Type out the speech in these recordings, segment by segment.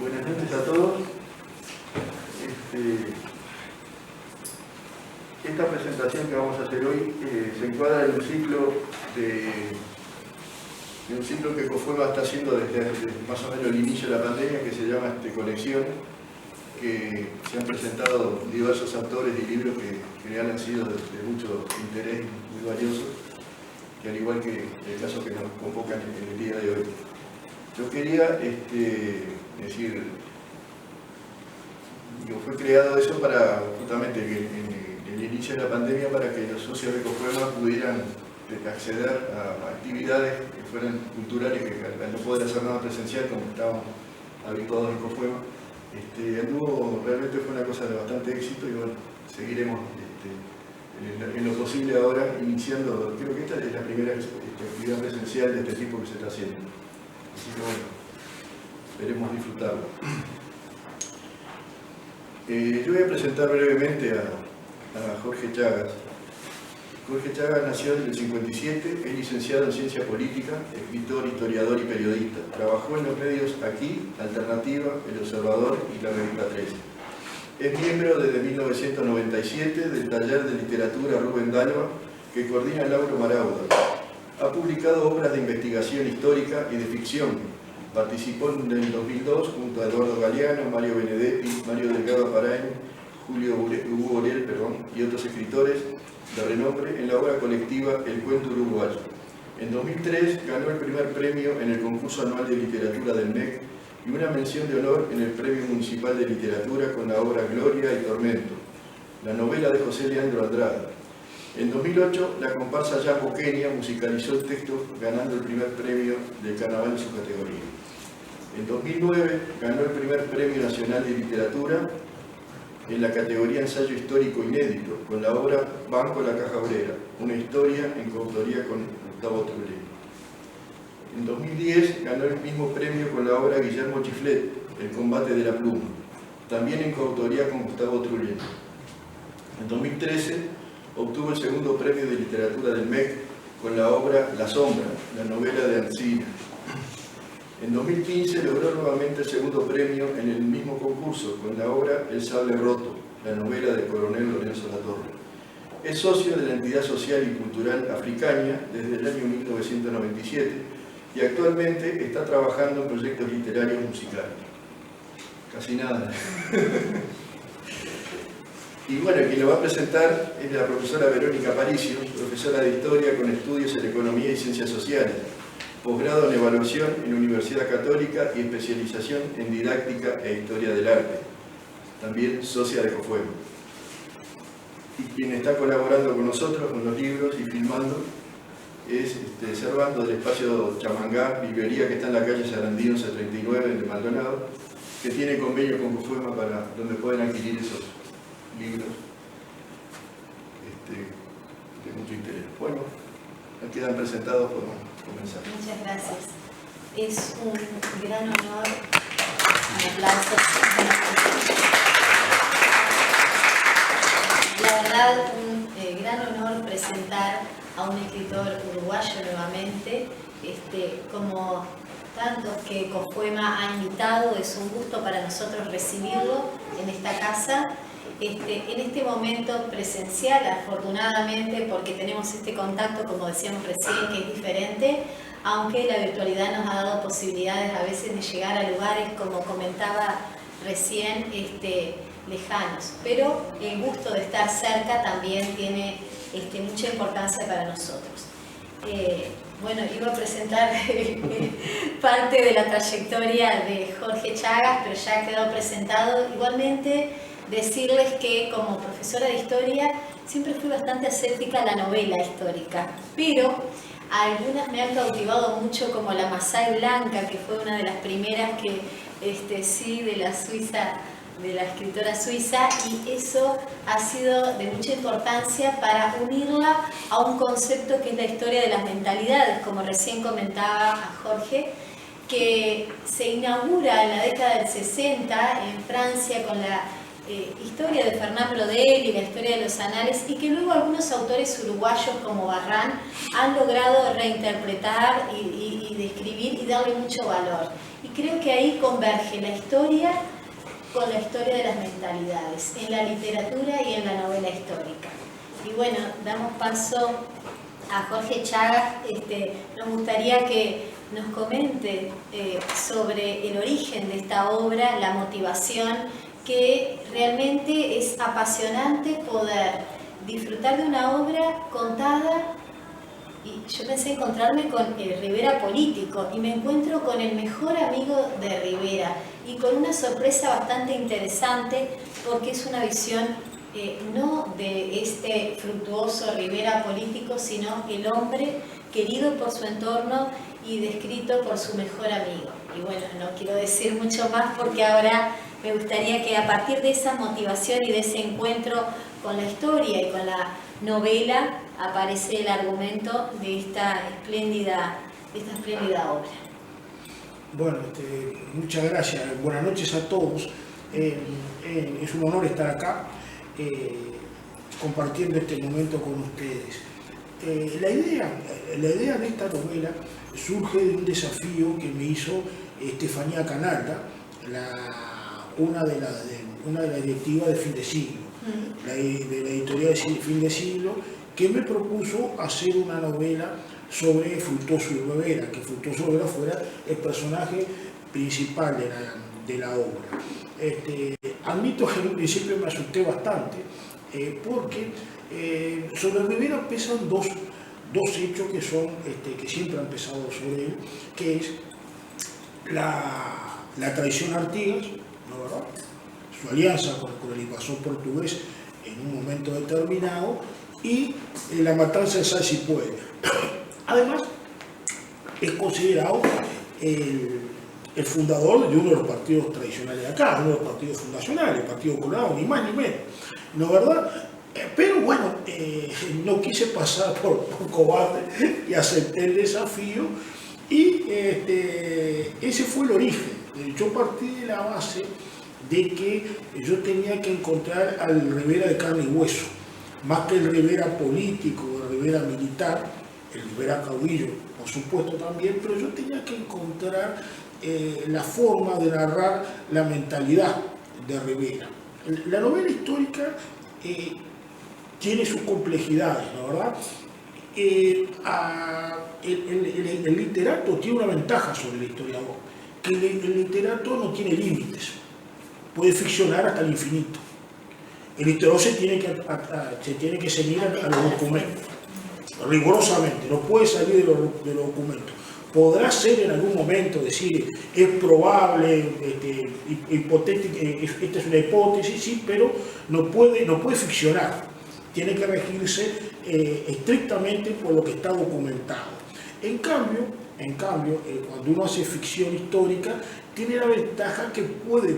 Buenas noches a todos. Esta presentación que vamos a hacer hoy se encuadra en un ciclo que COFUEMA está haciendo desde más o menos el inicio de la pandemia, que se llama Conexiones, que se han presentado diversos autores y libros que en general han sido de mucho interés, muy valiosos, que al igual que el caso que nos convocan en el día de hoy. Yo quería decir, fue creado eso para justamente en el inicio de la pandemia, para que los socios de COFUEMA pudieran acceder a actividades que fueran culturales, que al no poder hacer nada presencial como estaban habituados en COFUEMA, realmente fue una cosa de bastante éxito, y bueno, seguiremos en lo posible ahora iniciando. Creo que esta es la primera actividad presencial de este tipo que se está haciendo, así que bueno, esperemos disfrutarlo. Yo voy a presentar brevemente a Jorge Chagas. Jorge Chagas nació en el 57, es licenciado en Ciencia Política, escritor, historiador y periodista. Trabajó en los medios Aquí, Alternativa, El Observador y La Revista 13. Es miembro desde 1997 del Taller de Literatura Rubén Dalva, que coordina Lauro Marauda. Ha publicado obras de investigación histórica y de ficción. Participó en el 2002 junto a Eduardo Galeano, Mario Benedetti, Mario Delgado Aparain, Hugo Borel y otros escritores de renombre en la obra colectiva El Cuento Uruguayo. En 2003 ganó el primer premio en el concurso anual de literatura del MEC y una mención de honor en el Premio Municipal de Literatura con la obra Gloria y Tormento, la novela de José Leandro Andrade. En 2008 la comparsa Ya Boqueña musicalizó el texto, ganando el primer premio del carnaval en su categoría. En 2009 ganó el primer Premio Nacional de Literatura en la categoría Ensayo Histórico Inédito, con la obra Banco la Caja Obrera, una historia en coautoría con Gustavo Trulén. En 2010 ganó el mismo premio con la obra Guillermo Chiflet, El Combate de la Pluma, también en coautoría con Gustavo Trulén. En 2013 obtuvo el segundo premio de literatura del MEC con la obra La Sombra, la novela de Ancina. En 2015 logró nuevamente el segundo premio en el mismo concurso con la obra El Sable Roto, la novela del coronel Lorenzo Latorre. Es socio de la entidad social y cultural Africaña desde el año 1997 y actualmente está trabajando en proyectos literarios musicales. Casi nada. Y bueno, quien lo va a presentar es la profesora Verónica Paricio, profesora de Historia con estudios en Economía y Ciencias Sociales, posgrado en Evaluación en Universidad Católica y especialización en Didáctica e Historia del Arte, también socia de COFUEMA. Y quien está colaborando con nosotros, con los libros y filmando, es Servando, del espacio Chamangá, librería que está en la calle Sarandí 1139 de Maldonado, que tiene convenio con COFUEMA para donde pueden adquirir esos libros de mucho interés. Bueno, ya quedan presentados, podemos comenzar. Muchas gracias. Es un gran honor, un aplauso. La verdad, un gran honor presentar a un escritor uruguayo nuevamente, como tantos que COFUEMA ha invitado. Es un gusto para nosotros recibirlo en esta casa. En este momento presencial, afortunadamente, porque tenemos este contacto, como decíamos recién, que es diferente, aunque la virtualidad nos ha dado posibilidades a veces de llegar a lugares, como comentaba recién, lejanos. Pero el gusto de estar cerca también tiene mucha importancia para nosotros. Bueno, iba a presentar parte de la trayectoria de Jorge Chagas, pero ya ha quedado presentado. Igualmente, decirles que como profesora de historia siempre fui bastante escéptica a la novela histórica, pero algunas me han cautivado mucho, como La Masái Blanca, que fue una de las primeras que, de la Suiza, de la escritora suiza, y eso ha sido de mucha importancia para unirla a un concepto que es la historia de las mentalidades, como recién comentaba a Jorge, que se inaugura en la década del 60 en Francia con la historia de Fernand Braudel y la historia de los anales, y que luego algunos autores uruguayos como Barrán han logrado reinterpretar y de escribir y darle mucho valor. Y creo que ahí converge la historia con la historia de las mentalidades, en la literatura y en la novela histórica. Y bueno, damos paso a Jorge Chagas. Nos gustaría que nos comente sobre el origen de esta obra, la motivación, que realmente es apasionante poder disfrutar de una obra contada. Y yo pensé encontrarme con el Rivera político y me encuentro con el mejor amigo de Rivera y con una sorpresa bastante interesante, porque es una visión no de este fructuoso Rivera político, sino el hombre querido por su entorno y descrito por su mejor amigo. Y bueno, no quiero decir mucho más porque ahora me gustaría que a partir de esa motivación y de ese encuentro con la historia y con la novela aparece el argumento de esta espléndida obra. Bueno, muchas gracias. Buenas noches a todos. Es un honor estar acá compartiendo este momento con ustedes. La idea de esta novela surge de un desafío que me hizo Estefanía Canalda, una de las directivas de Fin de Siglo, de la editorial de Fin de Siglo, que me propuso hacer una novela sobre Fructuoso y Rivera, que Fructuoso y Rivera fuera el personaje principal de la obra. Admito que en un principio me asusté bastante, porque sobre Rivera pesan dos hechos que siempre han pesado sobre él, que es la traición a Artigas, ¿no, verdad?, su alianza con el invasor portugués en un momento determinado, y la matanza de Salsipuela. Además, es considerado el fundador de uno de los partidos tradicionales de acá, uno de los partidos fundacionales, el Partido Colorado, ni más ni menos, ¿no, verdad? Pero bueno, no quise pasar por cobarde y acepté el desafío, y ese fue el origen. Yo partí de la base de que yo tenía que encontrar al Rivera de carne y hueso, más que el Rivera político, el Rivera militar, el Rivera caudillo, por supuesto también, pero yo tenía que encontrar la forma de narrar la mentalidad de Rivera. La novela histórica tiene sus complejidades, ¿no, verdad? El literato tiene una ventaja sobre el historiador, que el literato no tiene límites, puede ficcionar hasta el infinito. El historiador se tiene que ceñir a los documentos, rigurosamente, no puede salir de los documentos. Podrá ser en algún momento decir, es probable, hipotético, esta es una hipótesis, sí, pero no puede ficcionar. Tiene que regirse estrictamente por lo que está documentado. En cambio, cuando uno hace ficción histórica, tiene la ventaja que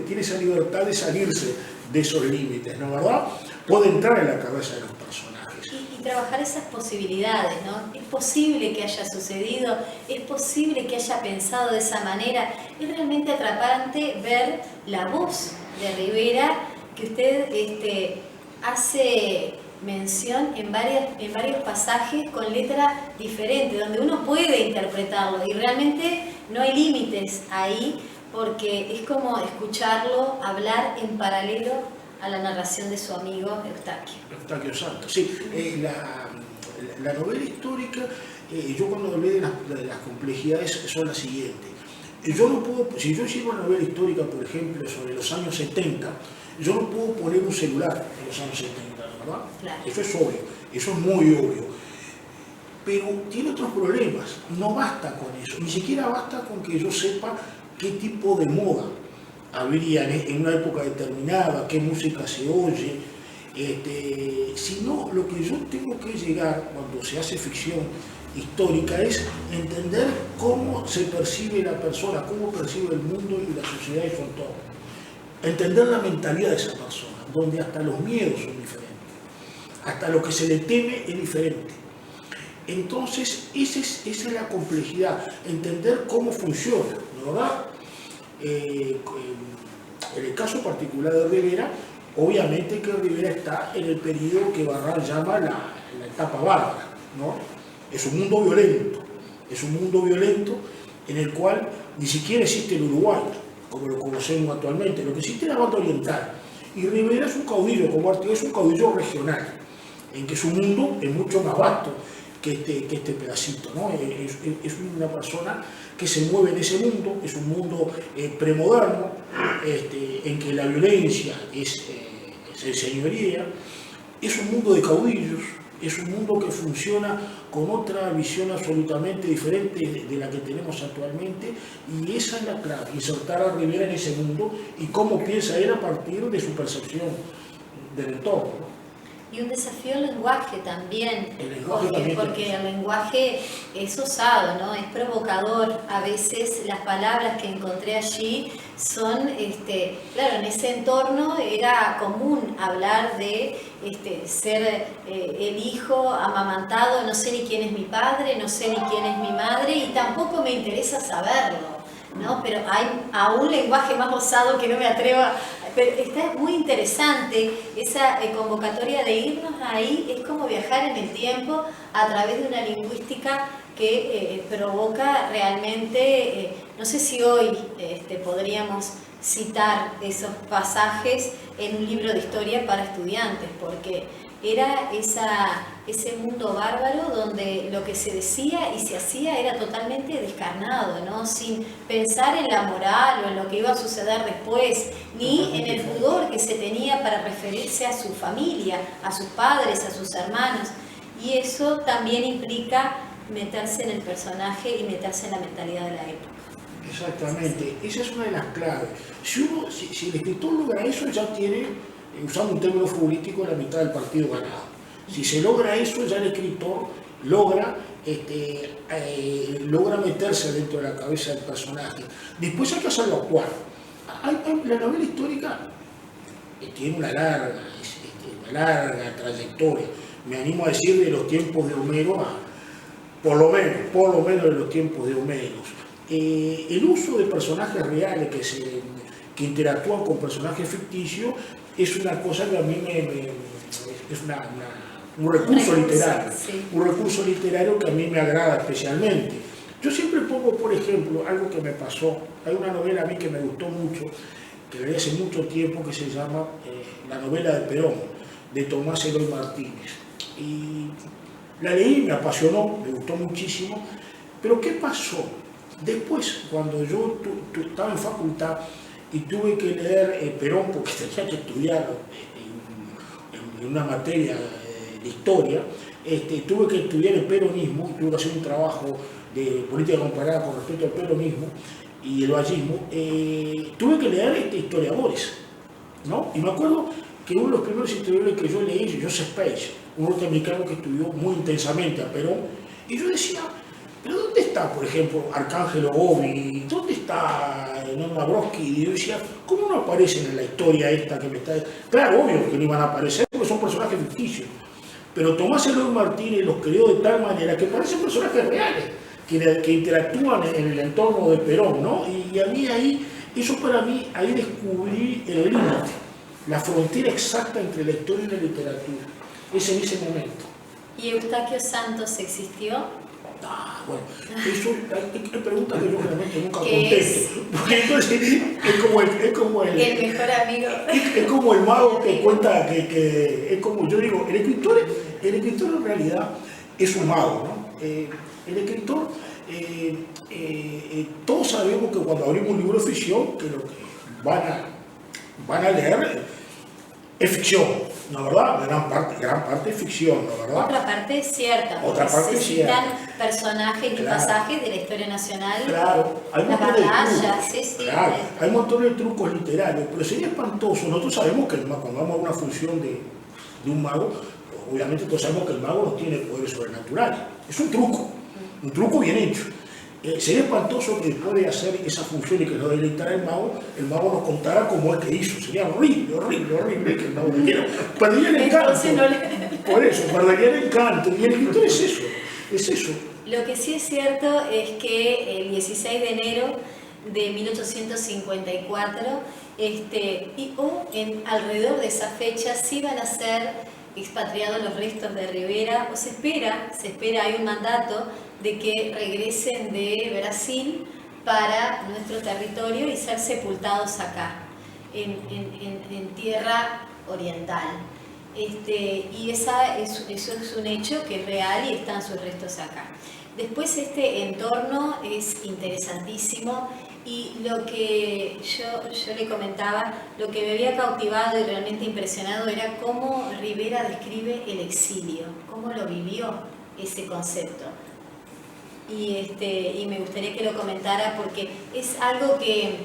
tiene esa libertad de salirse de esos límites, ¿no, verdad? Puede entrar en la cabeza de los personajes. Y trabajar esas posibilidades, ¿no? Es posible que haya sucedido, es posible que haya pensado de esa manera. Es realmente atrapante ver la voz de Rivera, que usted hace mención en varios pasajes con letra diferente, donde uno puede interpretarlo y realmente no hay límites ahí, porque es como escucharlo hablar en paralelo a la narración de su amigo Eustaquio. Eustaquio Santos, sí. La novela histórica, yo cuando hablé de las complejidades, son las siguientes. Yo no puedo, si yo hiciera una novela histórica, por ejemplo, sobre los años 70, yo no puedo poner un celular en los años 70, ¿verdad? Claro. Eso es obvio, eso es muy obvio. Pero tiene otros problemas, no basta con eso, ni siquiera basta con que yo sepa qué tipo de moda habría en una época determinada, qué música se oye, sino lo que yo tengo que llegar cuando se hace ficción histórica es entender cómo se percibe la persona, cómo percibe el mundo y la sociedad y su entorno. Entender la mentalidad de esa persona, donde hasta los miedos son diferentes, hasta lo que se le teme es diferente. Entonces, esa es la complejidad, entender cómo funciona, ¿no, verdad? En el caso particular de Rivera, obviamente que Rivera está en el periodo que Barral llama la etapa bárbara, ¿no? Es un mundo violento en el cual ni siquiera existe el Uruguay, como lo conocemos actualmente, lo que existe es la banda oriental. Y Rivera es un caudillo, como Artigas es un caudillo regional, en que su mundo es mucho más vasto que este pedacito, ¿no? Es una persona que se mueve en ese mundo, es un mundo premoderno, en que la violencia es señoría, es un mundo de caudillos, es un mundo que funciona con otra visión absolutamente diferente de la que tenemos actualmente, y esa es la clave, insertar a Rivera en ese mundo y cómo piensa él a partir de su percepción del entorno, ¿no? Y un desafío al lenguaje también, porque el lenguaje es osado, ¿no? Es provocador. A veces las palabras que encontré allí son, claro, en ese entorno era común hablar de ser el hijo amamantado, no sé ni quién es mi padre, no sé ni quién es mi madre, y tampoco me interesa saberlo, ¿no? Pero hay a un lenguaje más osado que no me atrevo a... Pero está muy interesante esa convocatoria de irnos ahí, es como viajar en el tiempo a través de una lingüística que provoca realmente, no sé si hoy podríamos citar esos pasajes en un libro de historia para estudiantes, porque era ese mundo bárbaro donde lo que se decía y se hacía era totalmente descarnado, ¿no? Sin pensar en la moral o en lo que iba a suceder después, ni en el pudor que se tenía para referirse a su familia, a sus padres, a sus hermanos. Y eso también implica meterse en el personaje y meterse en la mentalidad de la época. Exactamente, esa es una de las claves. Si el escritor logra eso, ya tiene, usando un término futbolístico, la mitad del partido ganado. Si se logra eso, ya el escritor logra meterse dentro de la cabeza del personaje. Después hay que hacerlo actuar. La novela histórica tiene una larga trayectoria. Me animo a decir de los tiempos de Homero por lo menos de los tiempos de Homero. El uso de personajes reales que interactúan con personajes ficticios es una cosa que a mí es un recurso literario, sí. Un recurso literario que a mí me agrada especialmente. Yo siempre pongo, por ejemplo, algo que me pasó. Hay una novela a mí que me gustó mucho, que leí hace mucho tiempo, que se llama La novela de Perón, de Tomás Eloy Martínez. Y la leí, me apasionó, me gustó muchísimo. Pero ¿qué pasó? Después, cuando yo estaba en facultad y tuve que leer Perón, porque tenía que estudiar en una materia de historia, tuve que estudiar el peronismo, tuve que hacer un trabajo de política comparada con respecto al peronismo y el vallismo, tuve que leer historiadores, ¿no? Y me acuerdo que uno de los primeros historiadores que yo leí, Joseph Page, un norteamericano que estudió muy intensamente a Perón, y yo decía, ¿pero dónde está, por ejemplo, Arcángelo Gobi? ¿Dónde está Norma Brodsky? Y yo decía, ¿cómo no aparecen en la historia esta que me está...? Claro, obvio que no iban a aparecer porque son personajes ficticios. Pero Tomás Eloy Martínez los creó de tal manera que parecen personajes reales, que interactúan en el entorno de Perón, ¿no? Y a mí ahí, ahí descubrí el límite, la frontera exacta entre la historia y la literatura. Es en ese momento. ¿Y Eustaquio Santos existió? Bueno, eso es pregunta que yo realmente nunca contesto. Porque entonces es como el mejor amigo. Es como el mago que cuenta que es como yo digo, el escritor en realidad es un mago, ¿no? El escritor, todos sabemos que cuando abrimos un libro de ficción, que lo que van a leer es ficción. ¿No, verdad? Gran parte es ficción, ¿no, verdad? Otra parte es cierta, porque necesitan personajes y pasajes de la historia nacional. Claro, hay un montón de trucos. Claro, hay un montón de trucos literarios, pero sería espantoso. Nosotros sabemos que cuando vamos a una función de un mago, obviamente todos sabemos que el mago no tiene poderes sobrenaturales. Es un truco bien hecho. Sería espantoso que después de hacer esa función y que nos deleitara el mago nos contara cómo es que hizo. Sería horrible que el mago quiera. Perdería el encanto. Por eso, perdería el encanto. Y el escritor es eso. Lo que sí es cierto es que el 16 de enero de 1854, alrededor de esa fecha, sí van a ser expatriados los restos de Rivera, o se espera, hay un mandato de que regresen de Brasil para nuestro territorio y ser sepultados acá, en tierra oriental. Y eso es un hecho que es real y están sus restos acá. Después este entorno es interesantísimo y lo que yo le comentaba, lo que me había cautivado y realmente impresionado era cómo Rivera describe el exilio, cómo lo vivió ese concepto. Y me gustaría que lo comentara porque es algo que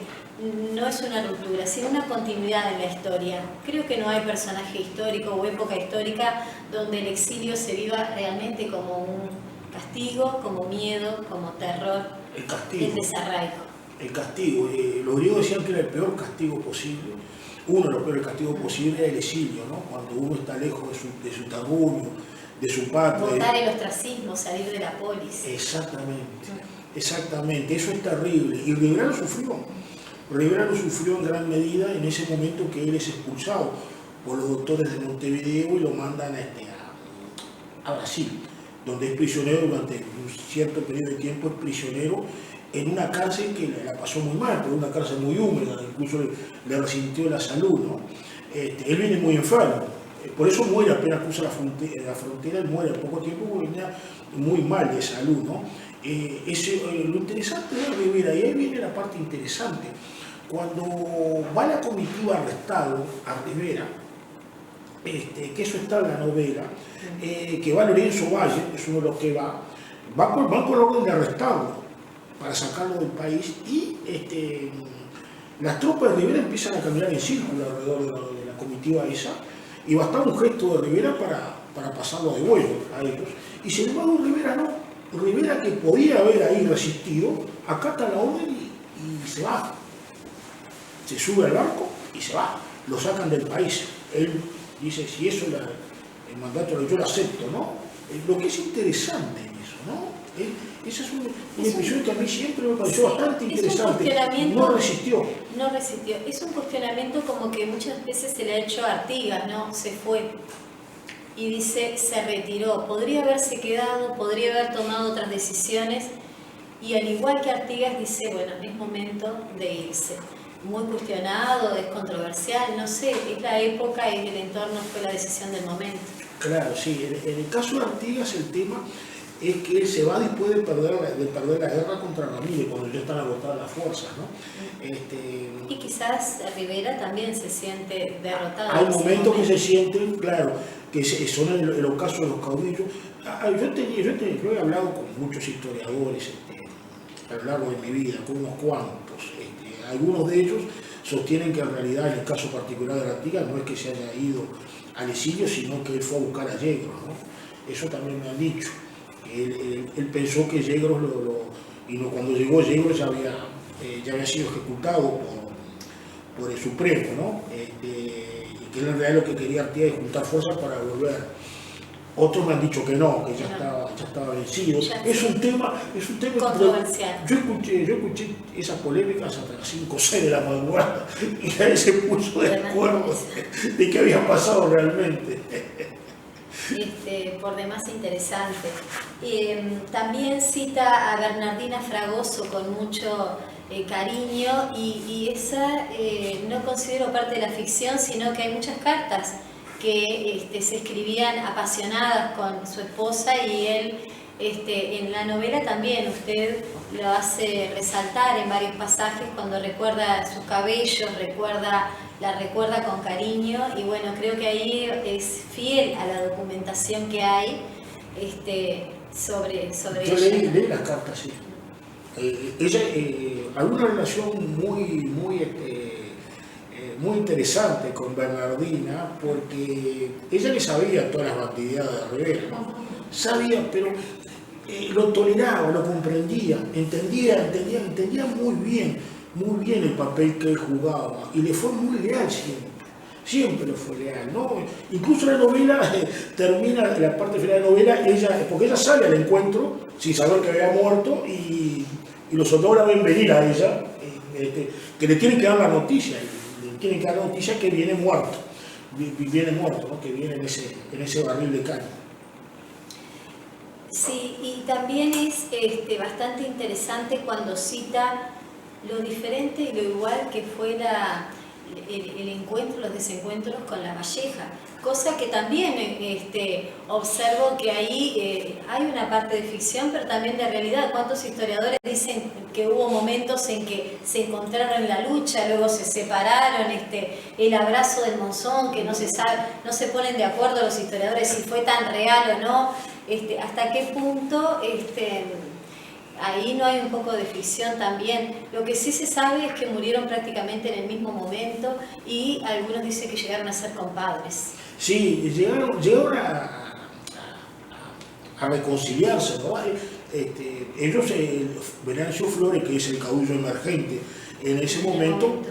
no es una ruptura, sino una continuidad en la historia. Creo que no hay personaje histórico o época histórica donde el exilio se viva realmente como un castigo, como miedo, como terror, el castigo, el desarraigo. El castigo, los griegos decían que era el peor castigo posible, uno de los peores castigos posibles era el exilio, ¿no? Cuando uno está lejos de su terruño, de su patria. Votar el ostracismo, salir de la polis. Exactamente, eso es terrible. Y Rivera lo sufrió. Rivera lo sufrió en gran medida en ese momento que él es expulsado por los doctores de Montevideo y lo mandan a Brasil, donde es prisionero durante un cierto periodo de tiempo, es prisionero en una cárcel que la pasó muy mal, pero una cárcel muy húmeda, incluso le resintió la salud, ¿no? Él viene muy enfermo, por eso muere apenas cruza la frontera, él muere al poco tiempo porque venía muy mal de salud, ¿no? Lo interesante de Rivera, y ahí viene la parte interesante, cuando va la comitiva arrestado a Rivera, que eso está en la novela, que va Lorenzo Valle, es uno de los que van por orden de arrestarlo para sacarlo del país y las tropas de Rivera empiezan a caminar en círculo alrededor de la comitiva esa y bastaba un gesto de Rivera para pasarlo de vuelo a ellos. Y sin embargo Rivera no, Rivera que podía haber ahí resistido, acata la orden y se va. Se sube al barco y se va, lo sacan del país. Él dice, si eso el mandato yo lo acepto, ¿no? Lo que es interesante en eso, ¿no? Ese es un episodio que a mí siempre me pareció bastante interesante. No resistió. No resistió. Es un cuestionamiento como que muchas veces se le ha hecho a Artigas, ¿no? Se fue. Y dice, se retiró. Podría haberse quedado, podría haber tomado otras decisiones. Y al igual que Artigas dice, bueno, es momento de irse. Muy cuestionado, es controversial, no sé, es la época y el entorno fue la decisión del momento. Claro, sí. En el caso de Artigas el tema es que él se va después de perder la guerra contra Ramírez, cuando ya están agotadas las fuerzas, ¿no? Y quizás Rivera también se siente derrotado. Hay momentos que se sienten, claro, que son el ocaso de los caudillos. Yo he hablado con muchos historiadores a lo largo de mi vida, con unos cuantos. Algunos de ellos sostienen que en realidad, en el caso particular de Artigas, no es que se haya ido al exilio, sino que él fue a buscar a Yegros, ¿no? Eso también me han dicho. Él pensó que Yegros cuando llegó Yegros ya había sido ejecutado por el Supremo, ¿no? Y que en realidad lo que quería Artigas es juntar fuerzas para volver. Otros me han dicho que no, que ya estaba vencido. Es un tema controversial. Yo escuché esas polémicas hasta las 5 o 6 de la madrugada y nadie se puso de acuerdo de qué había pasado realmente. Por demás interesante. También cita a Bernardina Fragoso con mucho cariño y esa no considero parte de la ficción, sino que hay muchas cartas que se escribían apasionadas con su esposa y él en la novela también usted lo hace resaltar en varios pasajes cuando recuerda sus cabellos, la recuerda con cariño y bueno, creo que ahí es fiel a la documentación que hay sobre Yo ella. leí las cartas, sí. Ella, alguna relación muy interesante con Bernardina, porque ella le sabía todas las bandideadas de Rivera, ¿no? Sabía, pero lo toleraba, lo comprendía, entendía muy bien el papel que él jugaba y le fue muy leal siempre le fue leal, ¿no? Incluso la novela termina, la parte final de la novela, porque ella sale al encuentro sin saber que había muerto y los soldados la ven venir a ella, que le tienen que dar la noticia. Tienen que dar noticia que viene muerto, ¿no? Que viene en ese barril de caña. Sí, y también es bastante interesante cuando cita lo diferente y lo igual que fue el encuentro, los desencuentros con La Valleja, cosa que también observo que ahí hay una parte de ficción, pero también de realidad. ¿Cuántos historiadores dicen que hubo momentos en que se encontraron en la lucha, luego se separaron, el abrazo del Monzón, que no se sabe, no se ponen de acuerdo los historiadores si fue tan real o no, hasta qué punto ahí no hay un poco de ficción también? Lo que sí se sabe es que murieron prácticamente en el mismo momento y algunos dicen que llegaron a ser compadres. Sí, llegaron a reconciliarse, ¿no? Ellos, Venancio Flores, que es el caudillo emergente, en ese momento,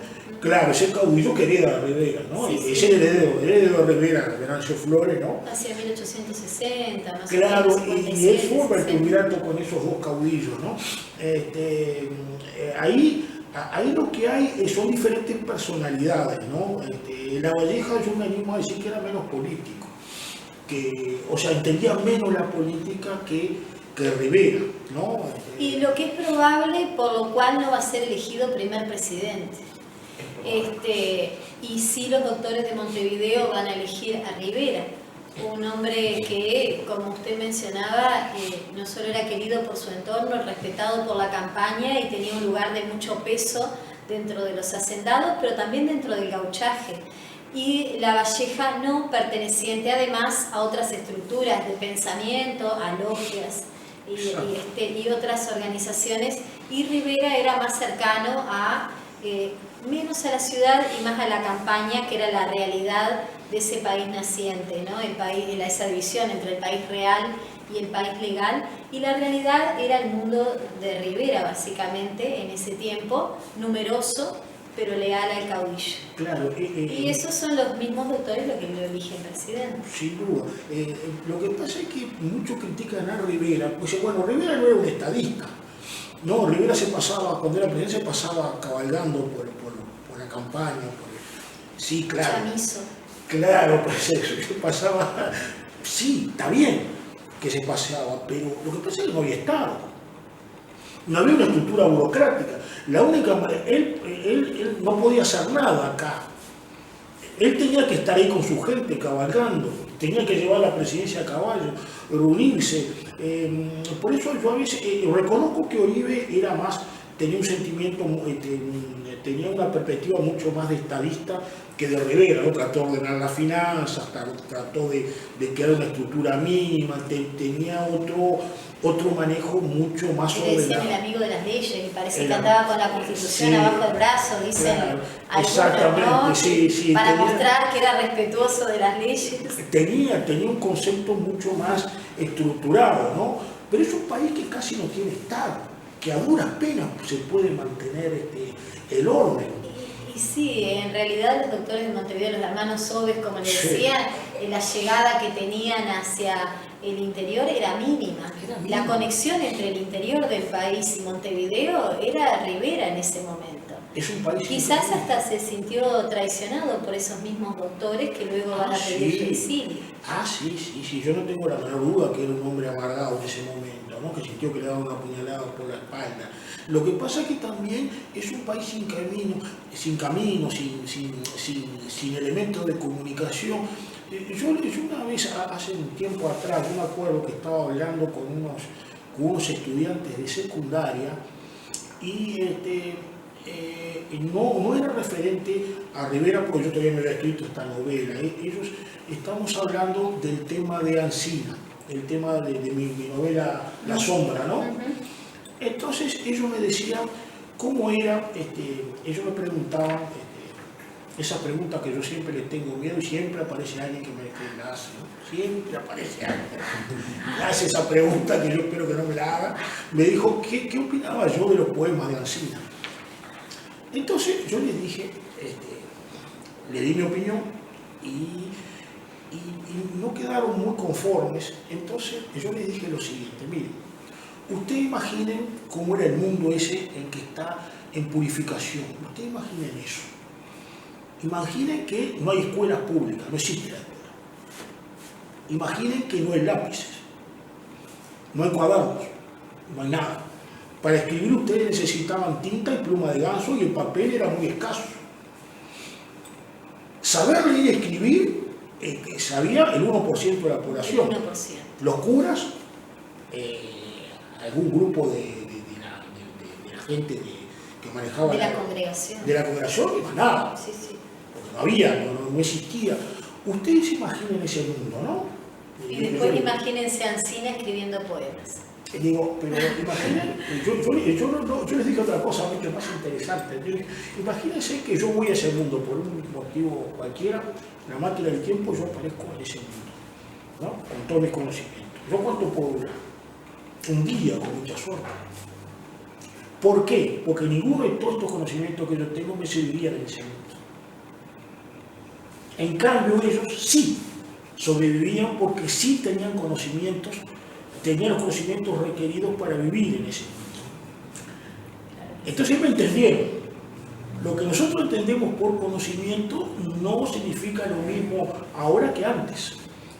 claro, ese caudillo que hereda a Rivera, ¿no? Sí, es sí. el heredero de Rivera, Venancio Flores, ¿no? Hacia 1860, más Claro, o menos. y él forma el triunvirato con esos dos caudillos, ¿no? Ahí lo que hay son diferentes personalidades, ¿no? La Valleja, yo me animo a decir que era menos político, o sea, entendía menos la política que Rivera, ¿no? Y lo que es probable, por lo cual no va a ser elegido primer presidente. Y sí, los doctores de Montevideo van a elegir a Rivera, un hombre que, como usted mencionaba, no solo era querido por su entorno, respetado por la campaña y tenía un lugar de mucho peso dentro de los hacendados, pero también dentro del gauchaje. Y La Valleja no perteneciente además a otras estructuras de pensamiento, a logias y otras organizaciones, y Rivera era más cercano a menos a la ciudad y más a la campaña, que era la realidad de ese país naciente, ¿no? Esa división entre el país real y el país legal, y la realidad era el mundo de Rivera, básicamente, en ese tiempo, numeroso, pero leal al caudillo. Claro, y esos son los mismos doctores los que lo eligen presidente. Sin duda. Lo que pasa es que muchos critican a Rivera, pues bueno, Rivera no era un estadista. No, Rivera cuando era presidente se pasaba cabalgando por la campaña. Sí, claro. Chamizo. Claro, pues eso, yo pasaba, sí, está bien que se paseaba, pero lo que pasa es que no había Estado. No había una estructura burocrática. La única manera, él no podía hacer nada acá. Él tenía que estar ahí con su gente cabalgando, tenía que llevar la presidencia a caballo, reunirse. Por eso yo a veces reconozco que Oribe tenía un sentimiento, tenía una perspectiva mucho más de estadista que de Rivera, ¿no? Trató de ordenar las finanzas, trató de crear una estructura mínima, tenía otro manejo mucho más ordenado. Le decían el amigo de las leyes, y parece que andaba con la Constitución sí, abajo del brazo, dicen claro, algunos, ¿no? Sí, para mostrar que era respetuoso de las leyes. Tenía un concepto mucho más estructurado, ¿no? Pero es un país que casi no tiene Estado, que a duras penas se puede mantener el orden. Y sí, en realidad los doctores de Montevideo, los hermanos Sobes, como le decían, la llegada que tenían hacia el interior era mínima. La conexión entre el interior del país y Montevideo era Rivera en ese momento. Es un país quizás hasta se sintió traicionado por esos mismos doctores que luego van a pedir el exilio. Sí, yo no tengo la menor duda que era un hombre amargado en ese momento, ¿no? Que sintió que le daban una puñalada por la espalda. Lo que pasa es que también es un país sin camino, sin elementos de comunicación. Yo una vez, hace un tiempo atrás, yo me acuerdo que estaba hablando con unos estudiantes de secundaria y no era referente a Rivera, porque yo todavía me había escrito esta novela. Ellos estamos hablando del tema de Ancina, el tema de mi novela La Sombra, ¿no? Entonces ellos me decían cómo era, ellos me preguntaban esa pregunta que yo siempre le tengo miedo y siempre aparece alguien que la hace, ¿no? Siempre aparece alguien que me hace esa pregunta que yo espero que no me la haga. Me dijo, ¿qué opinaba yo de los poemas de Ancina? Entonces yo le dije, le di mi opinión y no quedaron muy conformes. Entonces yo les dije lo siguiente, miren, ustedes imaginen cómo era el mundo ese en que está en purificación. Ustedes imaginen eso. Imaginen que no hay escuelas públicas, no existe la escuela. Imaginen que no hay lápices. no hay cuadernos, no hay nada. Para escribir ustedes necesitaban tinta y pluma de ganso y el papel era muy escaso. Saber leer y escribir, sabía el 1% de la población. El 1%. Los curas, algún grupo de la gente que manejaba de la congregación. De la congregación y más nada. Sí, sí. Porque no había, no existía. Ustedes se imaginen ese mundo, ¿no? Y después imagínense a Ancina escribiendo poemas. Digo, pero imaginen, yo les dije otra cosa mucho más interesante. Imagínense que yo voy a ese mundo por un motivo cualquiera, la máquina del tiempo, yo aparezco en ese mundo, ¿no? Con todos mis conocimientos. ¿Yo cuánto puedo durar? Un día, con mucha suerte. ¿Por qué? Porque ninguno de todos estos conocimientos que yo tengo me servirían en ese mundo. En cambio, ellos sí sobrevivían porque sí tenían conocimientos, tenían los conocimientos requeridos para vivir en ese mundo. Entonces me entendieron. Lo que nosotros entendemos por conocimiento no significa lo mismo ahora que antes.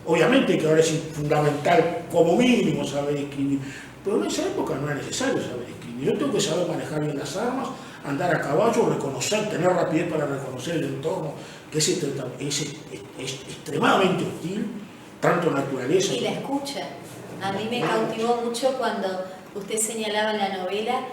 Obviamente que ahora es fundamental, como mínimo, saber escribir, pero en esa época no era necesario saber escribir. Yo tengo que saber manejar bien las armas, andar a caballo, reconocer, tener rapidez para reconocer el entorno, que es extremadamente hostil, tanto naturaleza. Y la escucha. A mí me cautivó mucho cuando usted señalaba en la novela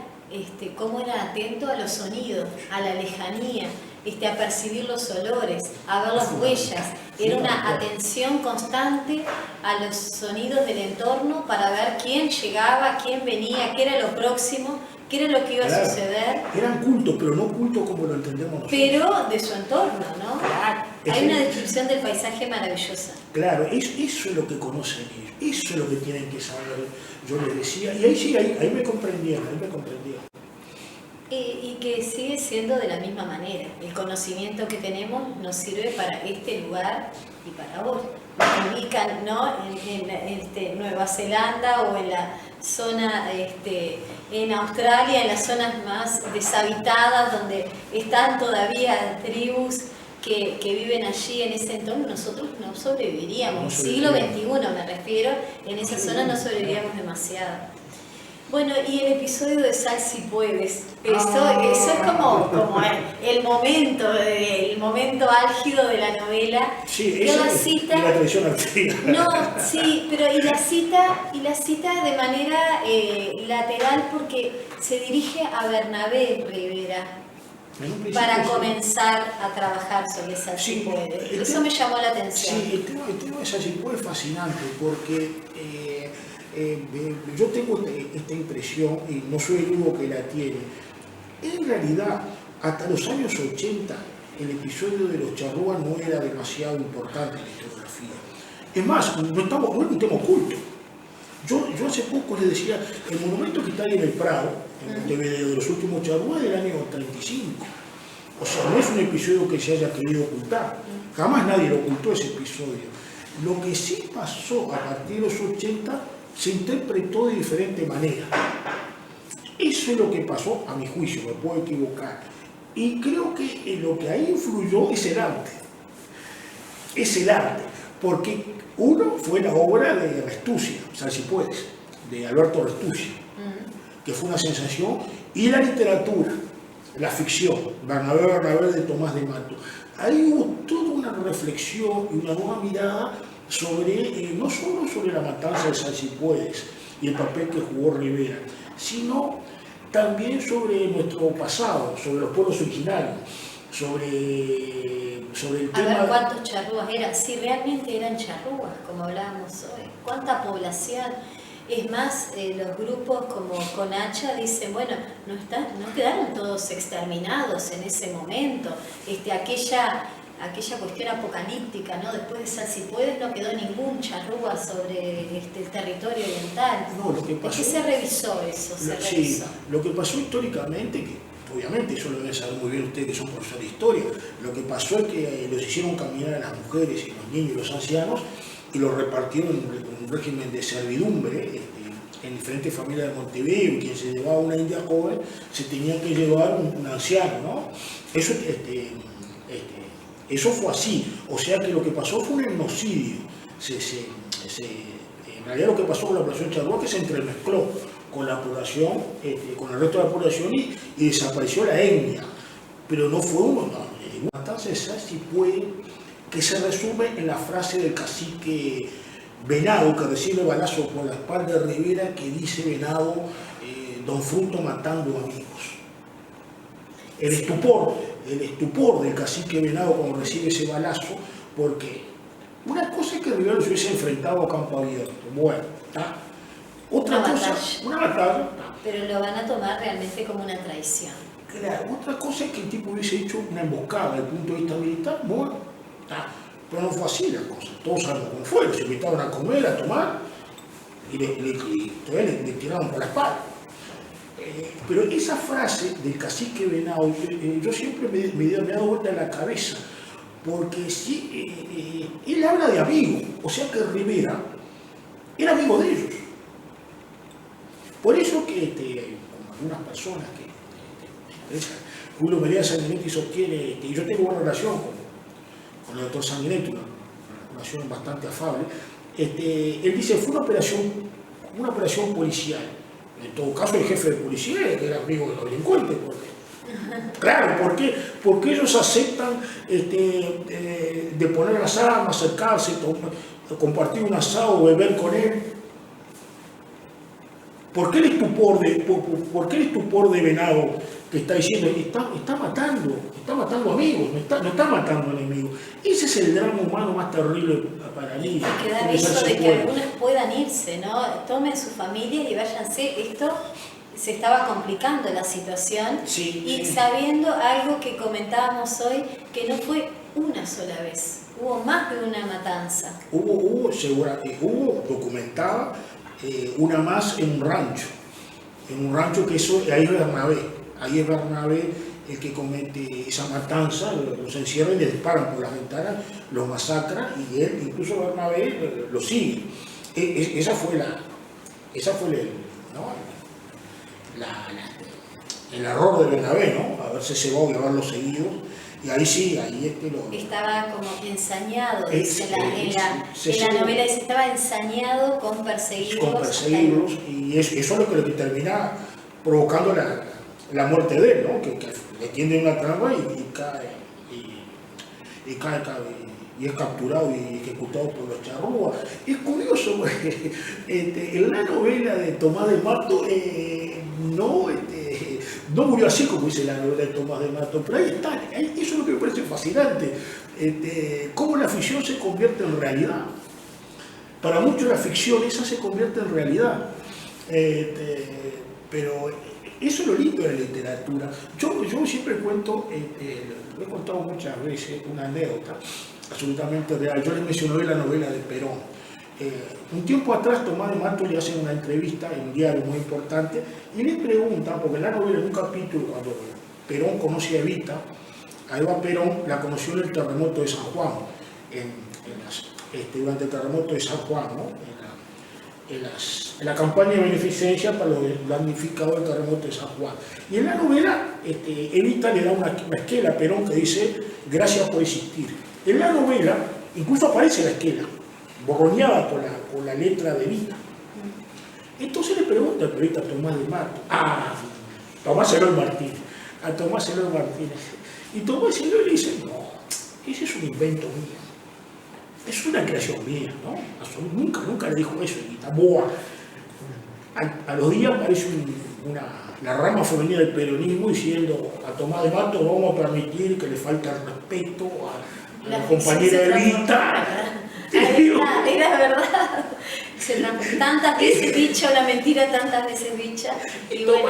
cómo era atento a los sonidos, a la lejanía, a percibir los olores, a ver las huellas. Era una atención constante a los sonidos del entorno para ver quién llegaba, quién venía, qué era lo próximo, qué era lo que iba a suceder. Eran cultos, pero no cultos como lo entendemos nosotros. Pero de su entorno, ¿no? Claro. Hay una descripción del paisaje maravillosa. Claro, eso es lo que conocen ellos, eso es lo que tienen que saber, yo les decía, y ahí sí, ahí me comprendieron, Y que sigue siendo de la misma manera. El conocimiento que tenemos nos sirve para este lugar y para vos. Nos ubican, ¿no? en Nueva Zelanda o en la zona, en Australia, en las zonas más deshabitadas, donde están todavía tribus que viven allí en ese entorno. Nosotros no sobreviviríamos. Siglo XXI me refiero, en esa zona no sobreviviríamos demasiado. Bueno, y el episodio de Sal si puedes, eso es como el momento álgido de la novela. Sí, eso es la tradición antigua. No, sí, pero y la cita de manera lateral porque se dirige a Bernabé Rivera para comenzar a trabajar sobre Sal si puedes. Eso me llamó la atención. Sí, el tema de Sal si puedes es fascinante porque yo tengo esta impresión, y no soy el único que la tiene. En realidad, hasta los años 80, el episodio de los charrúas no era demasiado importante en la historiografía. Es más, no es un tema oculto. Yo hace poco les decía, el monumento que está ahí en el Prado, en Montevideo, de los últimos charrúas del año 35. O sea, no es un episodio que se haya querido ocultar. Jamás nadie lo ocultó ese episodio. Lo que sí pasó a partir de los 80 se interpretó de diferente manera. Eso es lo que pasó, a mi juicio, me puedo equivocar. Y creo que lo que ahí influyó es el arte. Es el arte. Porque uno fue la obra de Restuccia, Sal si puedes, de Alberto Restuccia, que fue una sensación, y la literatura, la ficción, Bernabé de Tomás de Mato. Ahí hubo toda una reflexión y una nueva mirada sobre, no solo sobre la matanza de Sal si puedes y el papel que jugó Rivera, sino también sobre nuestro pasado, sobre los pueblos originarios, sobre el tema... A ver cuántos charrúas eran, si realmente eran charrúas, como hablábamos hoy, cuánta población. Es más, los grupos como Conacha dicen, bueno, no quedaron todos exterminados en ese momento, aquella cuestión apocalíptica, ¿no? Después de Sal si puedes no quedó ningún charrúa sobre el territorio oriental. No, lo que pasó, ¿Por qué se revisó eso? Sí, lo que pasó históricamente, que obviamente eso lo deben saber muy bien ustedes que son profesores de historia, lo que pasó es que los hicieron caminar a las mujeres y los niños y los ancianos y los repartieron en un régimen de servidumbre en diferentes familias de Montevideo, y quien se llevaba una india joven se tenía que llevar un anciano, ¿no? Eso Eso fue así. O sea que lo que pasó fue un etnocidio. En realidad lo que pasó con la población charrúa es que se entremezcló con la población, con el resto de la población y desapareció la etnia. Pero no fue uno, no. Entonces, si puede, que se resume en la frase del cacique Venado, que recibe balazo por la espalda de Rivera, que dice Venado, Don Fruto matando amigos. El estupor del cacique Venado cuando recibe ese balazo, porque una cosa es que Rivera se hubiese enfrentado a campo abierto, bueno, ¿está? Otra cosa, una batalla, ¿está? Pero lo van a tomar realmente como una traición. Claro, otra cosa es que el tipo hubiese hecho una emboscada desde el punto de vista militar, bueno, ¿está? Pero no fue así la cosa, todos sabemos cómo fue, se invitaron a comer, a tomar, y le tiraron por la espalda. Pero esa frase del cacique Venado, yo siempre me he dado vuelta en la cabeza, porque sí, él habla de amigos, o sea que Rivera era amigo de ellos. Por eso que como algunas personas Julio Medina Sanguinetti sostiene que yo tengo buena relación con el doctor Sanguinetti, una relación bastante afable, él dice fue una operación policial. En todo caso, el jefe de policía era amigo de los delincuentes. Claro, porque ellos aceptan de poner las armas, acercarse, compartir un asado, beber con él. ¿Por qué el estupor de Venado que está diciendo está matando amigos, no está matando enemigos? Ese es el drama humano más terrible para mí. Que da aviso de que algunos puedan irse, ¿no? Tomen sus familias y váyanse. Esto se estaba complicando la situación, sí, y sabiendo algo que comentábamos hoy, que no fue una sola vez, hubo más de una matanza. Hubo documentada una más en un rancho que eso, ahí es Bernabé el que comete esa matanza, los encierran y le disparan por las ventanas, los masacran y él, incluso Bernabé, lo sigue. Esa fue el error de Bernabé, ¿no? Haberse cebado y haberlo seguido. Y ahí sí, Estaba como ensañado, dice en la novela, dice, estaba ensañado con perseguirlos. Y eso es lo que termina provocando la muerte de él, ¿no? Que le tienden una trampa y es capturado y ejecutado por los charrúas. Es curioso, porque en la novela de Tomás de Mato no murió así como dice la novela de Tomás de Mato, pero ahí está, eso es lo que me parece fascinante, cómo la ficción se convierte en realidad. Para muchos la ficción esa se convierte en realidad, pero eso es lo lindo de la literatura. Yo siempre cuento, lo he contado muchas veces, una anécdota absolutamente real. Yo les mencioné la novela de Perón. Un tiempo atrás Tomás de Mato le hacen una entrevista en un diario muy importante y le preguntan, porque en la novela, en un capítulo, cuando Perón conoce a Evita Perón la conoció en el terremoto de San Juan, durante el terremoto de San Juan, ¿no? en la campaña de beneficencia para los damnificados del terremoto de San Juan. Y en la novela Evita le da una esquela a Perón que dice gracias por existir. En la novela incluso aparece la esquela, borroneada por la letra de Evita. Entonces le pregunta el periodista Tomás de Mato, Tomás Eloy Martínez, y Tomás Eloy le dice, no, ese es un invento mío, es una creación mía, ¿no? Nunca le dijo eso, Evita, boa. A los días aparece la rama femenina del peronismo diciendo a Tomás de Mato vamos a permitir que le falte el respeto a la compañera Evita. Era verdad. Tantas veces dicho la mentira, tantas veces dicha. Y bueno,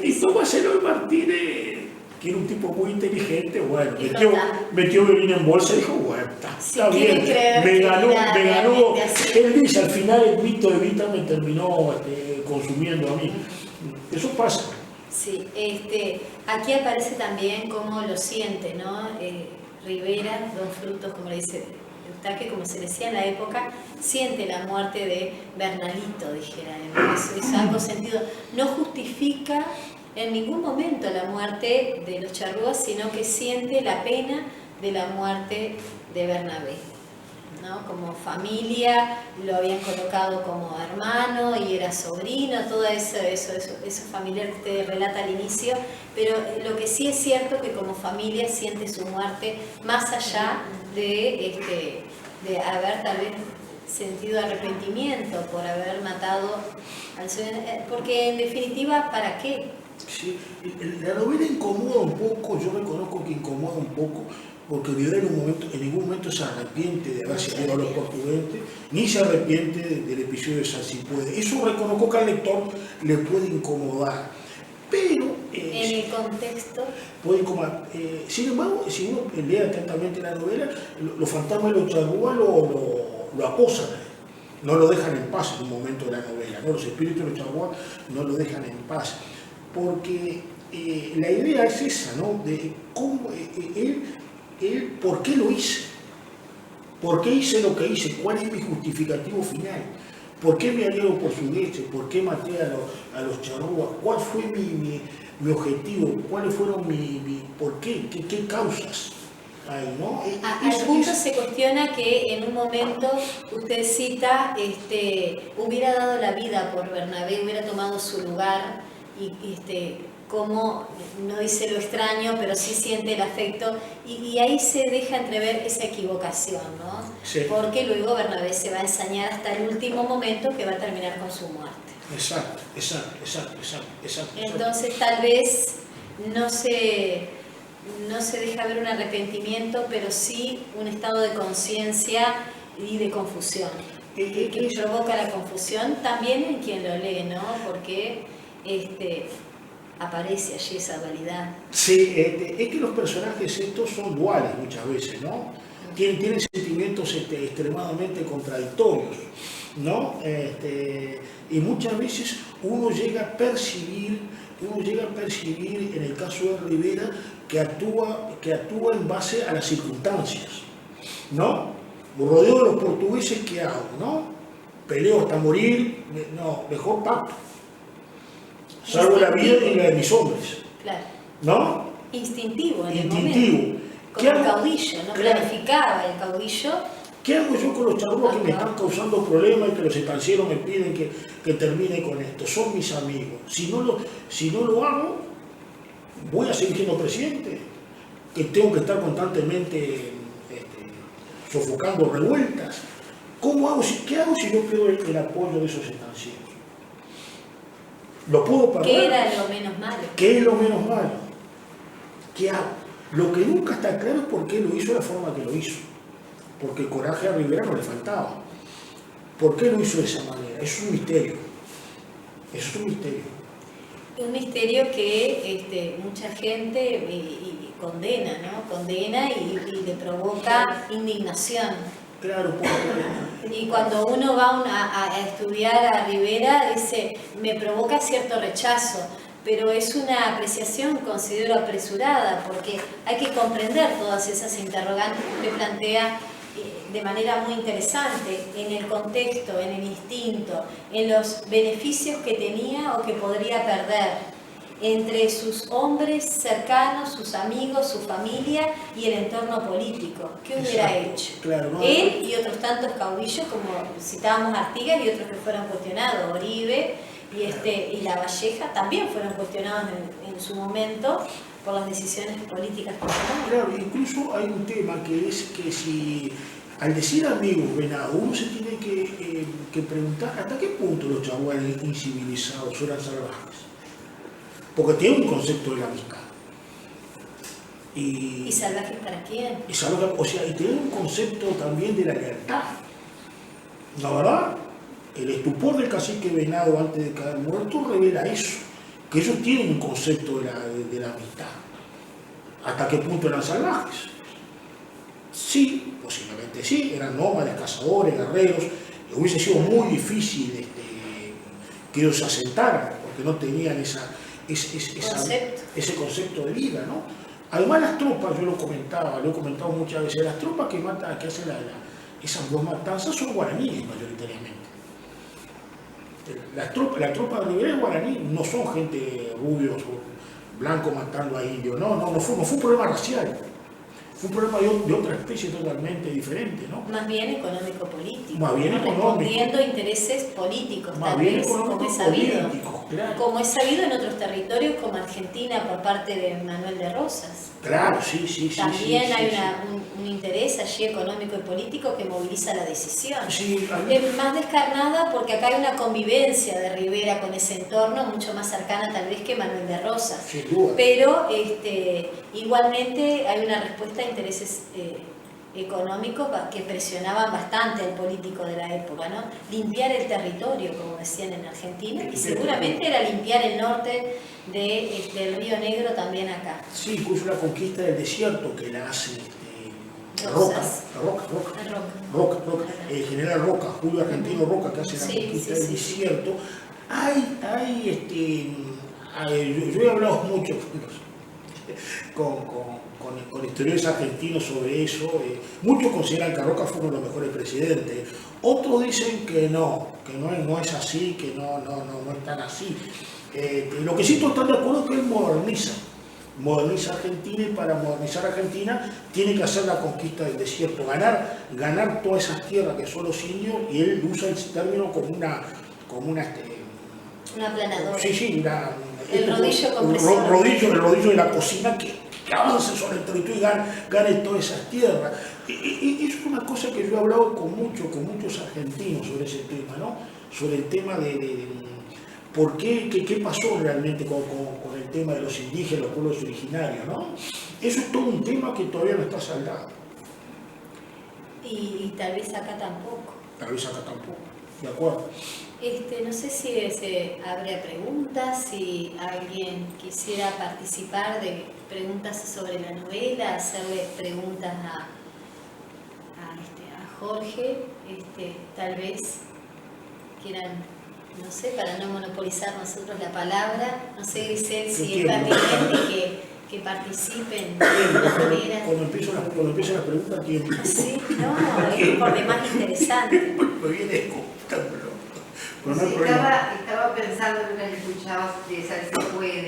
y Tomás Eloy Martínez, que era un tipo muy inteligente, bueno, metió Belina en bolsa y dijo, bueno, está bien, me ganó. Él dice, al final el mito de Evita me terminó consumiendo a mí. Eso pasa. Sí, aquí aparece también cómo lo siente, ¿no? Rivera, Don Frutos, como le dice Eustaquio, como se decía en la época, siente la muerte de Bernalito, dijera. Es algo sentido. No justifica en ningún momento la muerte de los charrúas, sino que siente la pena de la muerte de Bernabé, ¿no? Como familia lo habían colocado como hermano y era sobrino, todo eso familiar que usted relata al inicio, pero lo que sí es cierto que como familia siente su muerte más allá de haber tal vez sentido arrepentimiento por haber matado al suyo, porque en definitiva, ¿para qué? Sí, la novela incomoda un poco, yo reconozco que incomoda un poco, porque Rivera en ningún momento se arrepiente de haberse ido a los portugueses, ni se arrepiente del episodio de Salsipuede. Eso reconozco que al lector le puede incomodar, pero... en el contexto... Puede incomodar. Sin embargo, si uno lee atentamente la novela, los fantasmas de los charrúas lo acosan, no lo dejan en paz en un momento de la novela, ¿no? Los espíritus de los charrúas no lo dejan en paz, porque la idea es esa, ¿no? De cómo él, ¿por qué lo hice? ¿Por qué hice lo que hice? ¿Cuál es mi justificativo final? ¿Por qué me alié portugueses? ¿Por qué maté a los charrúas? ¿Cuál fue mi objetivo? ¿Cuáles fueron por qué? ¿Qué causas hay, no? Al punto se cuestiona que en un momento usted cita, hubiera dado la vida por Bernabé, hubiera tomado su lugar y como no dice lo extraño, pero sí siente el afecto, y ahí se deja entrever esa equivocación, ¿no? Sí. Porque luego Bernabé se va a ensañar hasta el último momento que va a terminar con su muerte. Exacto. Entonces tal vez no se deja ver un arrepentimiento, pero sí un estado de conciencia y de confusión. Que provoca la confusión también en quien lo lee, ¿no? Porque aparece allí esa dualidad. Sí, es que los personajes estos son duales muchas veces, ¿no? Tienen sentimientos extremadamente contradictorios, ¿no? Y muchas veces uno llega a percibir en el caso de Rivera que actúa en base a las circunstancias, ¿no? Rodeo de los portugueses, ¿qué hago, no? Peleo hasta morir, no, mejor pacto. Salvo la vida y la de mis hombres. Claro. ¿No? Instintivo en el Instintivo. momento. Como el caudillo, ¿no? Claro. Planificaba el caudillo. ¿Qué hago yo con los charrúas que me están causando problemas y que los estancieros me piden que termine con esto? Son mis amigos. Si no lo hago, voy a seguir siendo presidente. Que tengo que estar constantemente sofocando revueltas. ¿Qué hago si yo pierdo el apoyo de esos estancieros? ¿Lo puedo perder? ¿Qué era lo menos malo? ¿Qué es lo menos malo? ¿Qué hago? Lo que nunca está claro es por qué lo hizo de la forma que lo hizo. Porque el coraje a Rivera no le faltaba. ¿Por qué lo hizo de esa manera? Es un misterio. Eso es un misterio. Un misterio que mucha gente condena, ¿no? Condena y le provoca indignación. Claro, Y cuando uno va a estudiar a Rivera, dice, me provoca cierto rechazo, pero es una apreciación, considero, apresurada, porque hay que comprender todas esas interrogantes que usted plantea de manera muy interesante, en el contexto, en el instinto, en los beneficios que tenía o que podría perder entre sus hombres cercanos, sus amigos, su familia y el entorno político. ¿Qué hubiera hecho? Claro, ¿no? Él y otros tantos caudillos, como citábamos Artigas, y otros que fueron cuestionados, Oribe y La Valleja, también fueron cuestionados en su momento por las decisiones políticas que tomaron. Claro, incluso hay un tema que es que si al decir amigos Venado, uno se tiene que preguntar hasta qué punto los chaguanes incivilizados eran salvajes. Porque tiene un concepto de la amistad. ¿Y salvajes para quién? Y tiene un concepto también de la lealtad. ¿La verdad? El estupor del cacique Venado antes de caer muerto revela eso, que ellos tienen un concepto de la amistad. ¿Hasta qué punto eran salvajes? Sí, posiblemente sí, eran nómades, cazadores, guerreros. Hubiese sido muy difícil que ellos se asentaran, porque no tenían ese concepto de vida, ¿no? Además las tropas, yo lo he comentado muchas veces, las tropas que hacen esas dos matanzas son guaraníes mayoritariamente. La tropa de Rivera es guaraní, no son gente rubios o blancos matando a indios, no fue un problema racial. Fue un problema de otra especie totalmente diferente, ¿no? Más bien económico-político. Más bien ¿no? económico. Respondiendo a intereses políticos, Más tal bien vez, como es sabido. económico-políticos, claro. Como es sabido en otros territorios como Argentina por parte de Manuel de Rosas. Claro, sí. También hay sí. un interés allí económico y político que moviliza la decisión. Sí, a mí- Es más descarnada porque acá hay una convivencia de Rivera con ese entorno mucho más cercana tal vez que Manuel de Rosas. sin duda. Pero igualmente hay una respuesta a intereses económicos que presionaban bastante al político de la época, ¿no? Limpiar el territorio, como decían en Argentina, y seguramente era limpiar el norte del Río Negro también acá. Sí, incluso la conquista del desierto que la hace Roca, el general Roca, Julio Argentino Roca, que hace la conquista del desierto. Yo he hablado mucho con historiadores argentinos sobre eso. Muchos consideran que Roca fue uno de los mejores presidentes. Otros dicen que no es así, que no es tan así. Lo que sí estoy tan de acuerdo es que él moderniza Argentina, y para modernizar Argentina tiene que hacer la conquista del desierto, ganar todas esas tierras que son los indios, y él usa el término como una aplanadora. Sí, el rodillo el compresor. rodillo de la cocina que avance sobre el territorio y gane todas esas tierras. Y eso es una cosa que yo he hablado con muchos argentinos sobre ese tema, ¿no? Sobre el tema de por qué pasó realmente con el tema de los indígenas, los pueblos originarios, ¿no? Eso es todo un tema que todavía no está saldado. Y tal vez acá tampoco. De acuerdo. No sé si habría preguntas, si alguien quisiera participar de preguntas sobre la novela, hacerle preguntas a Jorge, tal vez quieran, no sé, para no monopolizar nosotros la palabra, no sé, Grisel, si es pertinente que participen de alguna manera. Cuando empiezan las preguntas, tiempo. Sí, no, es por demás interesante. Me viene escuchando. Estaba pensando en una que escuchabas de Sal se puede,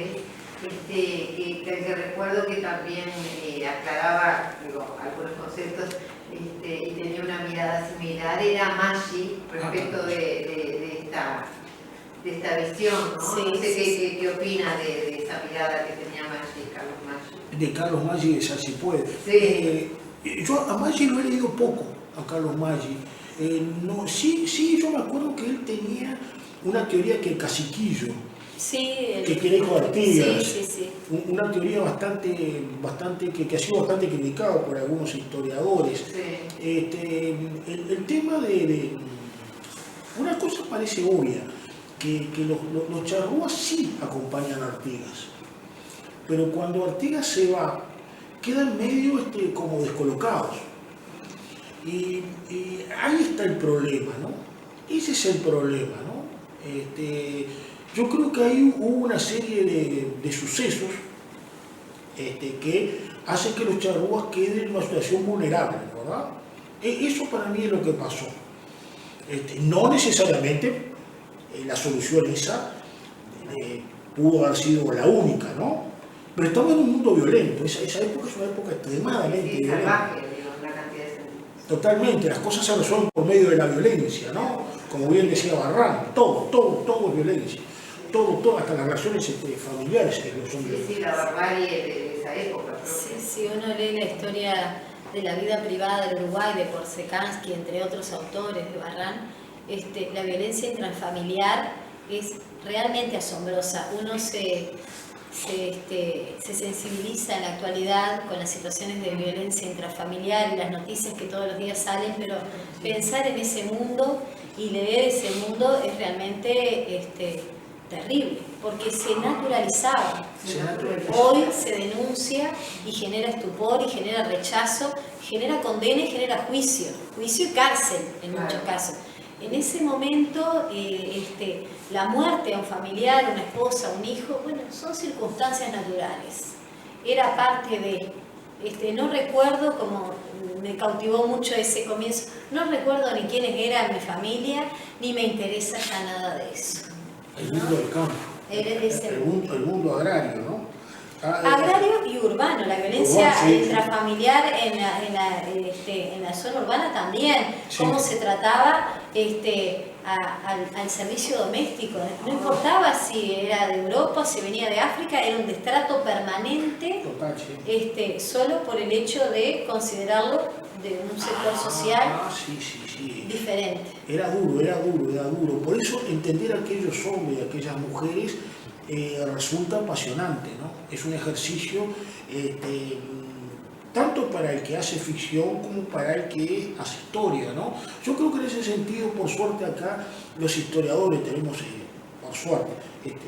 que recuerdo que también aclaraba algunos conceptos y tenía una mirada similar, era Maggi respecto de esta visión, ¿no? Sí, No sé sí. qué opina de esa mirada que tenía Carlos Maggi. De Carlos Maggi de Sal se puede. Sí. Yo a Maggi lo he leído poco, a Carlos Maggi. Sí, yo me acuerdo que él tenía una teoría que el caciquillo, que quiere con Artigas, sí. Una teoría bastante que ha sido bastante criticado por algunos historiadores. Sí. El tema de una cosa parece obvia, que los charrúas sí acompañan a Artigas, pero cuando Artigas se va, quedan medio como descolocados. Y ahí está el problema, ¿no? Ese es el problema, ¿no? Yo creo que ahí hubo una serie de sucesos que hacen que los charrúas queden en una situación vulnerable, ¿verdad? Eso para mí es lo que pasó. No necesariamente la solución esa pudo haber sido la única, ¿no? Pero estamos en un mundo violento. Esa época es una época extremadamente violenta. Salvaje, digo, una cantidad de sentidos. Totalmente, las cosas se resuelven por medio de la violencia, ¿no? Como bien decía Barran, todo es violencia. Todo, hasta las relaciones familiares son violentas. Sí, la barbarie de esa época. Si uno lee la historia de la vida privada del Uruguay, de Porsekansky, entre otros autores, de Barran, la violencia intrafamiliar es realmente asombrosa. Uno se sensibiliza en la actualidad con las situaciones de violencia intrafamiliar y las noticias que todos los días salen, pero pensar en ese mundo y leer ese mundo es realmente terrible, porque se naturalizaba. Hoy se denuncia y genera estupor y genera rechazo, genera condena y genera juicio y cárcel en muchos casos. En ese momento, la muerte a un familiar, una esposa, un hijo, bueno, son circunstancias naturales. Era parte de... no recuerdo, como me cautivó mucho ese comienzo, no recuerdo ni quiénes eran mi familia, ni me interesa ya nada de eso. El mundo del campo, el mundo agrario, ¿no? Agrario y urbano, la violencia sí, intrafamiliar en la zona urbana también, Sí. cómo se trataba al servicio doméstico, no importaba si era de Europa, si venía de África, era un destrato permanente, Total, sí. solo por el hecho de considerarlo de un sector social Sí. diferente. Era duro. Por eso entender a aquellos hombres y a aquellas mujeres resulta apasionante, ¿no? Es un ejercicio tanto para el que hace ficción como para el que hace historia, ¿no? Yo creo que en ese sentido, por suerte acá, los historiadores tenemos, por suerte,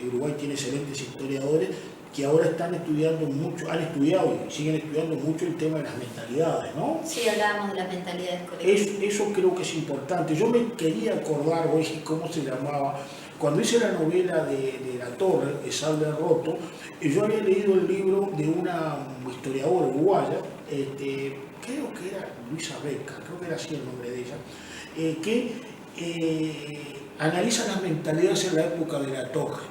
Uruguay tiene excelentes historiadores que ahora están estudiando mucho, han estudiado y siguen estudiando mucho el tema de las mentalidades, ¿no? Sí, hablábamos de las mentalidades colectivas. Eso creo que es importante. Yo me quería acordar hoy cómo se llamaba. Cuando hice la novela de La Torre, de Sable Roto, yo había leído el libro de una historiadora uruguaya, creo que era Luisa Beca, creo que era así el nombre de ella, que analiza las mentalidades en la época de La Torre.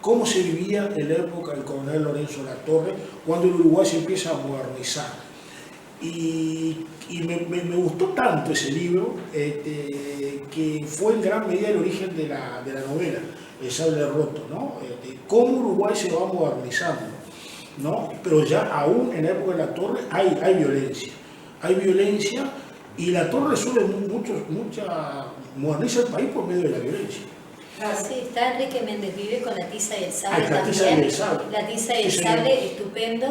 Cómo se vivía en la época del coronel Lorenzo Latorre, cuando el Uruguay se empieza a modernizar. Y me gustó tanto ese libro que fue en gran medida el origen de la novela, El Sable Roto, ¿no? Cómo Uruguay se va modernizando, ¿no? Pero ya aún en la época de Latorre hay violencia y Latorre resuelve moderniza el país por medio de la violencia. Sí, está Enrique Méndez Vive con La Tiza y el Sable La Tiza y el Sable. La Tiza y el Sí, Sable, estupendo,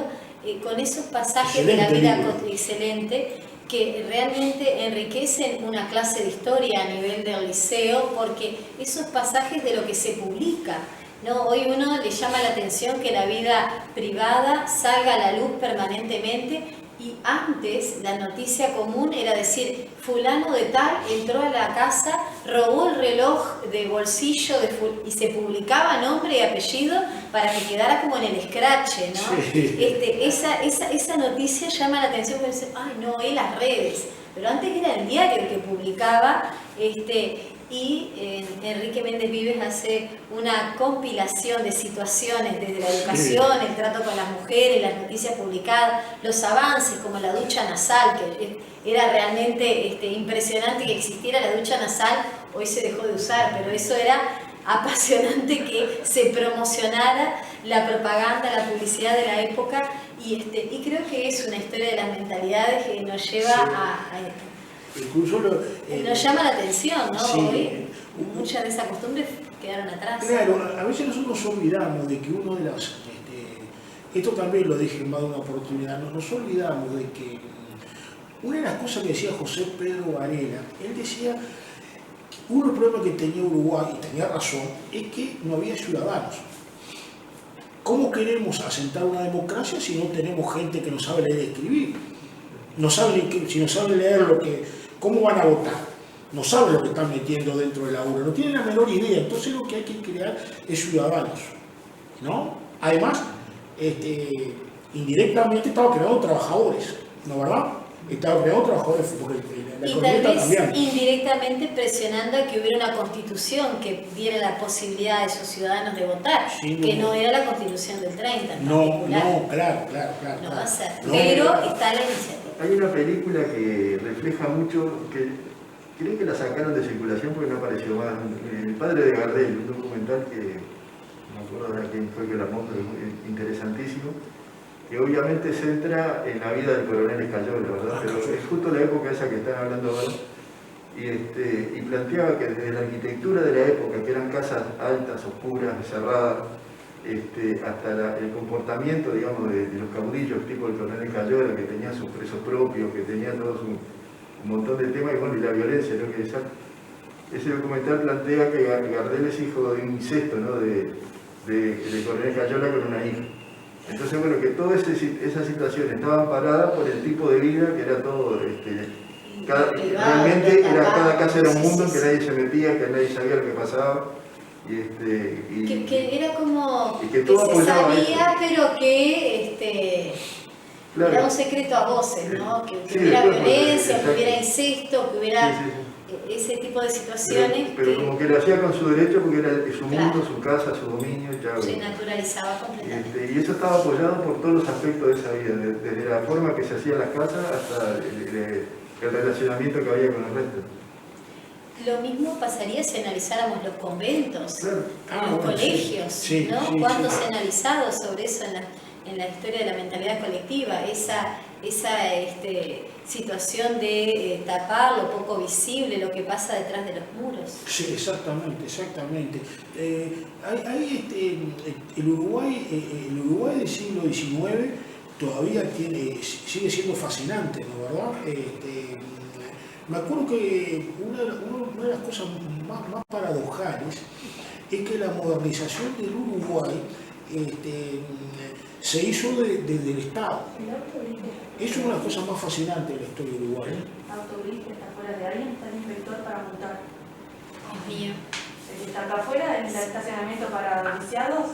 con esos pasajes de la vida excelente que realmente enriquecen una clase de historia a nivel del liceo, porque esos pasajes de lo que se publica, ¿no? Hoy uno le llama la atención que la vida privada salga a la luz permanentemente. Y antes la noticia común era decir, fulano de tal entró a la casa, robó el reloj de bolsillo y se publicaba nombre y apellido para que quedara como en el escrache, ¿no? Sí. Esa noticia llama la atención porque dice, ay no, las redes. Pero antes era el diario el que publicaba, y Enrique Méndez Vives hace una compilación de situaciones desde la educación, el trato con las mujeres, las noticias publicadas, los avances como la ducha nasal, que era realmente impresionante que existiera la ducha nasal, hoy se dejó de usar, pero eso era apasionante que se promocionara la propaganda, la publicidad de la época, y creo que es una historia de las mentalidades que nos lleva Incluso nos llama la atención, ¿no? Sí. Hoy muchas de esas costumbres quedaron atrás. Claro, a veces nosotros nos olvidamos de que uno de las... esto también lo dije en más de una oportunidad, nos olvidamos de que una de las cosas que decía José Pedro Varela, él decía, uno de los problemas que tenía Uruguay, y tenía razón, es que no había ciudadanos. ¿Cómo queremos asentar una democracia si no tenemos gente que no sabe leer y escribir? Si no sabe leer ¿cómo van a votar? No saben lo que están metiendo dentro de la urna, no tienen la menor idea. Entonces lo que hay que crear es ciudadanos, ¿no? Además, indirectamente estaba creando trabajadores, ¿no verdad? Estaba creando trabajadores porque la y economía tal está vez cambiando. indirectamente presionando a que hubiera una constitución que diera la posibilidad a esos ciudadanos de votar, Sí, que no era la constitución del 30 en No, particular. claro. No va a ser, No. pero está la iniciativa. Hay una película que refleja mucho, que creo que la sacaron de circulación porque no apareció más. El padre de Gardel, un documental que no me acuerdo de quién fue que la mostró, es interesantísimo, que obviamente centra en la vida del coronel Escayola, ¿verdad? Pero es justo la época esa que están hablando ahora. Y planteaba que desde la arquitectura de la época, que eran casas altas, oscuras, cerradas, hasta el comportamiento, digamos, de los caudillos, tipo el coronel Escayola, que tenía sus presos propios, que tenía todos un montón de temas, y bueno, y la violencia, ¿no? Ese documental plantea que Gardel es hijo de un incesto, ¿no? de coronel Escayola con una hija. Entonces, bueno, que todas esas situaciones estaban paradas por el tipo de vida que era todo, realmente cada casa era un mundo en que nadie se metía, que nadie sabía lo que pasaba. Que era como y que que todo se apoyaba sabía, eso. pero que Claro. Era un secreto a voces, ¿no? Que Sí, hubiera después, violencia, que exacto. hubiera incesto, que hubiera Sí, sí, ese tipo de situaciones pero como que lo hacía con su derecho porque era su mundo, Claro. su casa, su dominio, ya. se naturalizaba completamente. Y eso estaba apoyado por todos los aspectos de esa vida, desde la forma que se hacía las casas hasta el relacionamiento que había con el resto. Lo mismo pasaría si analizáramos los conventos, Claro. los Bueno, colegios, sí, ¿no? sí, ¿Cuánto sí. se ha analizado sobre eso en la historia de la mentalidad colectiva? Esa situación de tapar lo poco visible, lo que pasa detrás de los muros. Sí, exactamente, exactamente. El Uruguay del siglo XIX todavía sigue siendo fascinante, ¿no verdad? Me acuerdo que una de las cosas más paradojales es que la modernización del Uruguay se hizo desde el Estado. Eso es una de las cosas más fascinantes de la historia uruguaya. Autogris que está fuera de ahí, está el inspector para multar. Dios mío, El que está acá afuera, en el estacionamiento para lisiados,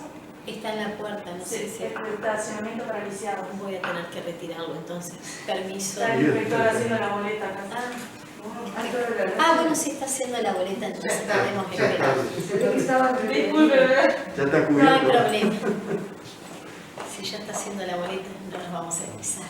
está en la puerta, no sé si el estacionamiento para lisiados. voy a tener que retirarlo entonces. Permiso. Está el inspector haciendo la boleta acá. Bueno, si está haciendo la boleta, entonces podemos Ya está, esperar. Disculpe, ya está No hay cubierto. problema. Si ya está haciendo la boleta, no nos vamos a empezar.